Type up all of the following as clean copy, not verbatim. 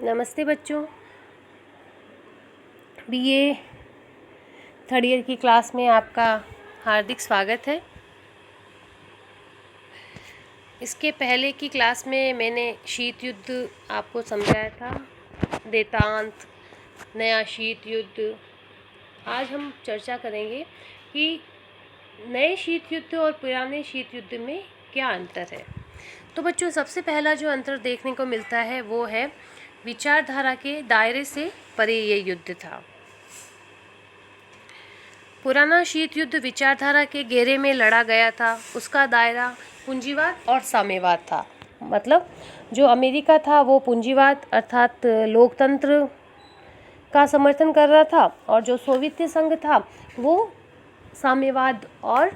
नमस्ते बच्चों। BA third year की क्लास में आपका हार्दिक स्वागत है। इसके पहले की क्लास में मैंने शीत युद्ध आपको समझाया था, देतांत, नया शीत युद्ध। आज हम चर्चा करेंगे कि नए शीत युद्ध और पुराने शीत युद्ध में क्या अंतर है। तो बच्चों, सबसे पहला जो अंतर देखने को मिलता है वो है विचारधारा के दायरे से परे ये युद्ध था। पुराना शीत युद्ध विचारधारा के घेरे में लड़ा गया था। उसका दायरा पूंजीवाद और साम्यवाद था। मतलब जो अमेरिका था वो पूंजीवाद अर्थात लोकतंत्र का समर्थन कर रहा था, और जो सोवियत संघ था वो साम्यवाद और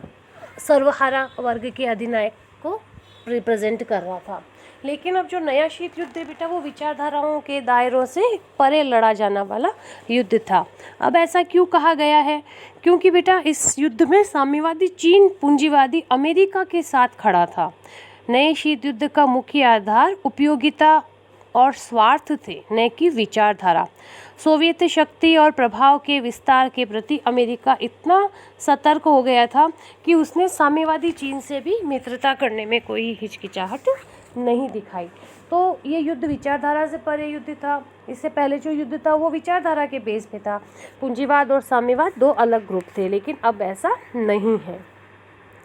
सर्वहारा वर्ग के अधिनायक को रिप्रेजेंट कर रहा था। लेकिन अब जो नया शीत युद्ध है बेटा, वो विचारधाराओं के दायरों से परे लड़ा जाने वाला युद्ध था। अब ऐसा क्यों कहा गया है? क्योंकि बेटा इस युद्ध में साम्यवादी चीन पूंजीवादी अमेरिका के साथ खड़ा था। नए शीत युद्ध का मुख्य आधार उपयोगिता और स्वार्थ थे, न कि विचारधारा। सोवियत शक्ति और प्रभाव के विस्तार के प्रति अमेरिका इतना सतर्क हो गया था कि उसने साम्यवादी चीन से भी मित्रता करने में कोई हिचकिचाहट नहीं दिखाई। तो ये युद्ध विचारधारा से परे युद्ध था। इससे पहले जो युद्ध था वो विचारधारा के बेस पे था। पूंजीवाद और साम्यवाद दो अलग ग्रुप थे, लेकिन अब ऐसा नहीं है।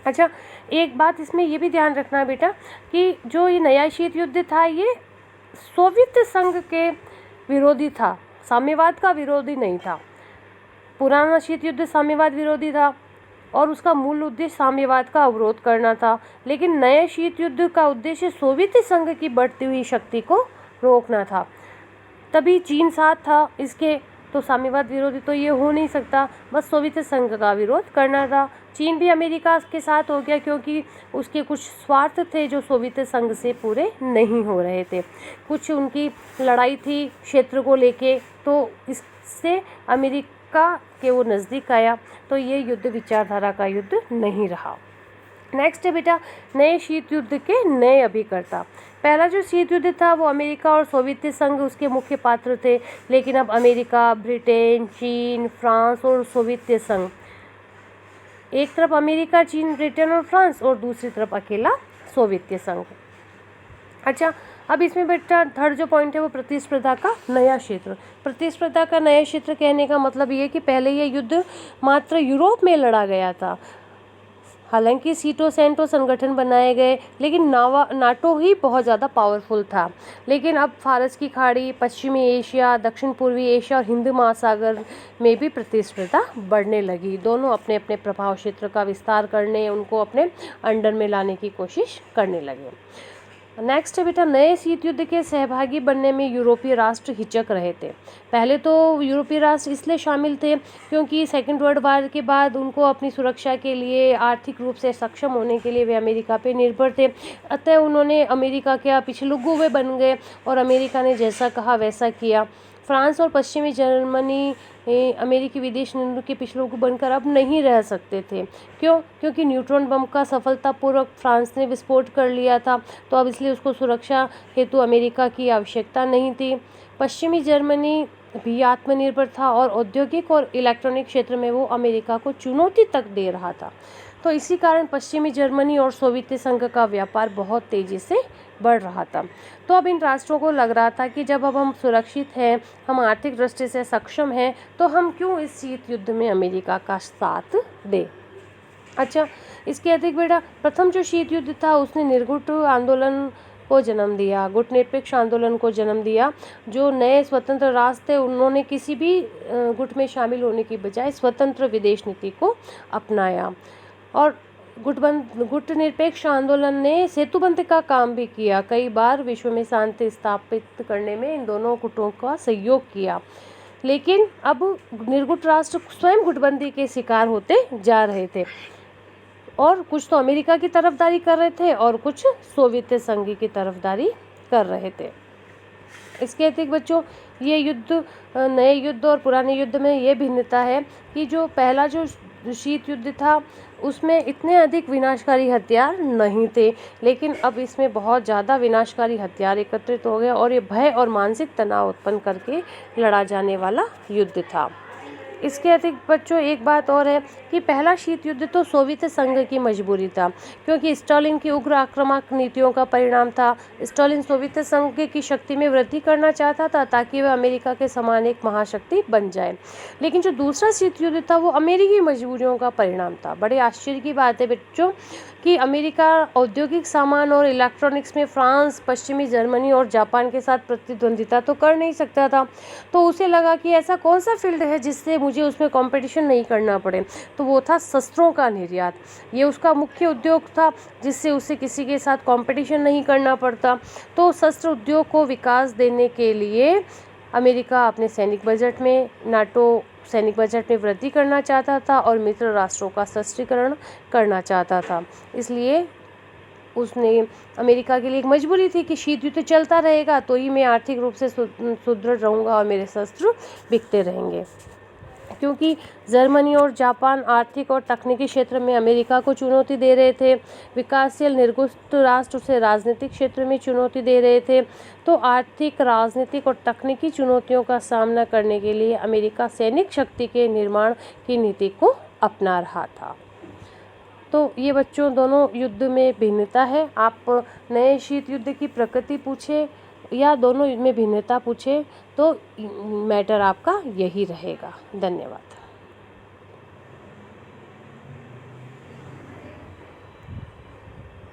अच्छा, एक बात इसमें ये भी ध्यान रखना बेटा कि जो ये नया शीत युद्ध था ये सोवियत संघ के विरोधी था, साम्यवाद का विरोधी नहीं था। पुराना शीत युद्ध साम्यवाद विरोधी था और उसका मूल उद्देश्य साम्यवाद का अवरोध करना था। लेकिन नए शीत युद्ध का उद्देश्य सोवियत संघ की बढ़ती हुई शक्ति को रोकना था। तभी चीन साथ था इसके, तो साम्यवाद विरोधी तो ये हो नहीं सकता, बस सोवियत संघ का विरोध करना था। चीन भी अमेरिका के साथ हो गया क्योंकि उसके कुछ स्वार्थ थे जो सोवियत संघ से पूरे नहीं हो रहे थे। कुछ उनकी लड़ाई थी क्षेत्र को लेके, तो इससे अमेरिका के वो नज़दीक आया। तो ये युद्ध विचारधारा का युद्ध नहीं रहा। नेक्स्ट है बेटा नए शीत युद्ध के नए अभिकर्ता। पहला जो शीत युद्ध था वो अमेरिका और सोवियत संघ उसके मुख्य पात्र थे। लेकिन अब अमेरिका, ब्रिटेन, चीन, फ्रांस और सोवियत संघ, एक तरफ अमेरिका, चीन, ब्रिटेन और फ्रांस, और दूसरी तरफ अकेला सोवियत संघ। अच्छा, अब इसमें बेटा थर्ड जो पॉइंट है वो प्रतिस्पर्धा का नया क्षेत्र। प्रतिस्पर्धा का नया क्षेत्र कहने का मतलब ये कि पहले ये युद्ध मात्र यूरोप में लड़ा गया था। हालांकि सीटो सेंटो संगठन बनाए गए, लेकिन नाटो ही बहुत ज़्यादा पावरफुल था। लेकिन अब फारस की खाड़ी, पश्चिमी एशिया, दक्षिण पूर्वी एशिया और हिंद महासागर में भी प्रतिस्पर्धा बढ़ने लगी। दोनों अपने अपने प्रभाव क्षेत्र का विस्तार करने, उनको अपने अंडर में लाने की कोशिश करने लगे। नेक्स्ट है बेटा नए शीत युद्ध के सहभागी बनने में यूरोपीय राष्ट्र हिचक रहे थे। पहले तो यूरोपीय राष्ट्र इसलिए शामिल थे क्योंकि सेकेंड वर्ल्ड वार के बाद उनको अपनी सुरक्षा के लिए, आर्थिक रूप से सक्षम होने के लिए वे अमेरिका पे निर्भर थे। अतः उन्होंने अमेरिका के पिछलुग्गू वे बन गए और अमेरिका ने जैसा कहा वैसा किया। फ्रांस और पश्चिमी जर्मनी अमेरिकी विदेश नीति के पिछलुग्गू बनकर अब नहीं रह सकते थे। क्यों? क्योंकि न्यूट्रॉन बम का सफलतापूर्वक फ्रांस ने विस्फोट कर लिया था, तो अब इसलिए उसको सुरक्षा हेतु अमेरिका की आवश्यकता नहीं थी। पश्चिमी जर्मनी भी आत्मनिर्भर था और औद्योगिक और इलेक्ट्रॉनिक क्षेत्र में वो अमेरिका को चुनौती तक दे रहा था। तो इसी कारण पश्चिमी जर्मनी और सोवियत संघ का व्यापार बहुत तेज़ी से बढ़ रहा था। तो अब इन राष्ट्रों को लग रहा था कि जब अब हम सुरक्षित हैं, हम आर्थिक दृष्टि से सक्षम हैं, तो हम क्यों इस शीत युद्ध में अमेरिका का साथ दें। अच्छा, इसके अधिक बेटा प्रथम जो शीत युद्ध था उसने निर्गुट आंदोलन को जन्म दिया, गुट निरपेक्ष आंदोलन को जन्म दिया। जो नए स्वतंत्र राष्ट्र थे उन्होंने किसी भी गुट में शामिल होने की बजाय स्वतंत्र विदेश नीति को अपनाया, और गुट निरपेक्ष आंदोलन ने सेतुबंध का काम भी किया। कई बार विश्व में शांति स्थापित करने में इन दोनों गुटों का सहयोग किया। लेकिन अब निर्गुट राष्ट्र स्वयं गुटबंदी के शिकार होते जा रहे थे, और कुछ तो अमेरिका की तरफदारी कर रहे थे और कुछ सोवियत संघ की तरफदारी कर रहे थे। इसके अतिरिक्त बच्चों ये युद्ध, नए युद्ध और पुराने युद्ध में ये भिन्नता है कि जो पहला जो जो शीत युद्ध था उसमें इतने अधिक विनाशकारी हथियार नहीं थे, लेकिन अब इसमें बहुत ज़्यादा विनाशकारी हथियार एकत्रित हो गए और ये भय और मानसिक तनाव उत्पन्न करके लड़ा जाने वाला युद्ध था। इसके अतिरिक्त बच्चों एक बात और है कि पहला शीत युद्ध तो सोवियत संघ की मजबूरी था, क्योंकि स्टालिन की उग्र आक्रामक नीतियों का परिणाम था। स्टालिन सोवियत संघ की शक्ति में वृद्धि करना चाहता था ताकि वह अमेरिका के समान एक महाशक्ति बन जाए, लेकिन जो दूसरा शीत युद्ध था वो अमेरिकी मजबूरियों का परिणाम था। बड़े आश्चर्य की बात है बच्चों कि अमेरिका औद्योगिक सामान और इलेक्ट्रॉनिक्स में फ्रांस, पश्चिमी जर्मनी और जापान के साथ प्रतिद्वंदिता तो कर नहीं सकता था, तो उसे लगा कि ऐसा कौन सा फील्ड है जिससे मुझे उसमें कंपटीशन नहीं करना पड़े, तो वो था शस्त्रों का निर्यात। ये उसका मुख्य उद्योग था जिससे उसे किसी के साथ कंपटीशन नहीं करना पड़ता। तो शस्त्र उद्योग को विकास देने के लिए अमेरिका अपने सैनिक बजट में, नाटो सैनिक बजट में वृद्धि करना चाहता था और मित्र राष्ट्रों का सशक्तिकरण करना चाहता था। इसलिए उसने अमेरिका के लिए एक मजबूरी थी कि शीत युद्ध चलता रहेगा तो ही मैं आर्थिक रूप से सुदृढ़ रहूँगा और मेरे शस्त्र बिकते रहेंगे, क्योंकि जर्मनी और जापान आर्थिक और तकनीकी क्षेत्र में अमेरिका को चुनौती दे रहे थे। विकासशील निर्गुस्त राष्ट्र उसे राजनीतिक क्षेत्र में चुनौती दे रहे थे। तो आर्थिक, राजनीतिक और तकनीकी चुनौतियों का सामना करने के लिए अमेरिका सैनिक शक्ति के निर्माण की नीति को अपना रहा था। तो ये बच्चों दोनों युद्ध में भिन्नता है। आप नए शीत युद्ध की प्रकृति पूछे या दोनों में भिन्नता पूछे तो मैटर आपका यही रहेगा। धन्यवाद।